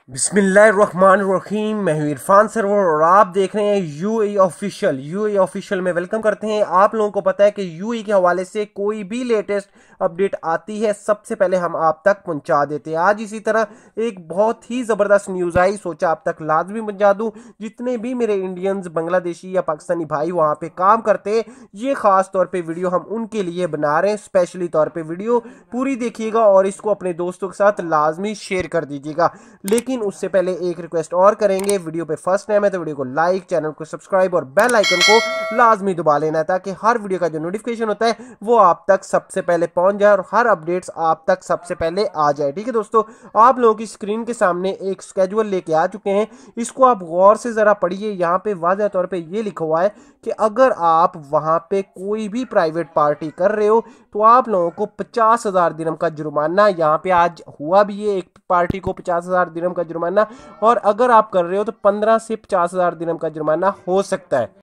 बिस्मिल्लाहिर्रहमानिर्रहीम। मैं हूं इरफान सरवर और आप देख रहे हैं यूएई ऑफिशियल में वेलकम करते हैं। आप लोगों को पता है कि यूएई के हवाले से कोई भी लेटेस्ट अपडेट आती है सबसे पहले हम आप तक पहुंचा देते हैं। आज इसी तरह एक बहुत ही ज़बरदस्त न्यूज़ आई, सोचा आप तक लाजमी पहुंचा दूं। जितने भी मेरे इंडियंस, बांग्लादेशी या पाकिस्तानी भाई वहां पे काम करते हैं, ये खास तौर पे वीडियो हम उनके लिए बना रहे हैं। स्पेशली तौर पे वीडियो पूरी देखिएगा और इसको अपने दोस्तों के साथ लाजमी शेयर कर दीजिएगा। लेकिन उससे पहले एक रिक्वेस्ट और करेंगे, वीडियो पे फर्स्ट टाइम है तो वीडियो को लाइक, चैनल को सब्सक्राइब और बेल आइकन को लाजमी दबा लेना है ताकि हर वीडियो का जो नोटिफिकेशन होता है वो आप तक सबसे पहले पहुंच जाए और हर अपडेट्स आप तक सबसे पहले आ जाए। ठीक है दोस्तों, आप लोगों की स्क्रीन के सामने एक स्केड्यूल लेके आ चुके हैं, इसको आप गौर से जरा पढ़िए। यहाँ पे वाज़ह तौर पे ये लिखा हुआ है कि अगर आप वहां पे कोई भी प्राइवेट पार्टी कर रहे हो तो आप लोगों को 50,000 दिरहम का जुर्माना, यहाँ पे आज हुआ भी है एक पार्टी को 50,000 दिरहम का जुर्माना, और अगर आप कर रहे हो तो 15 से 50,000 दिरहम का जुर्माना हो सकता है।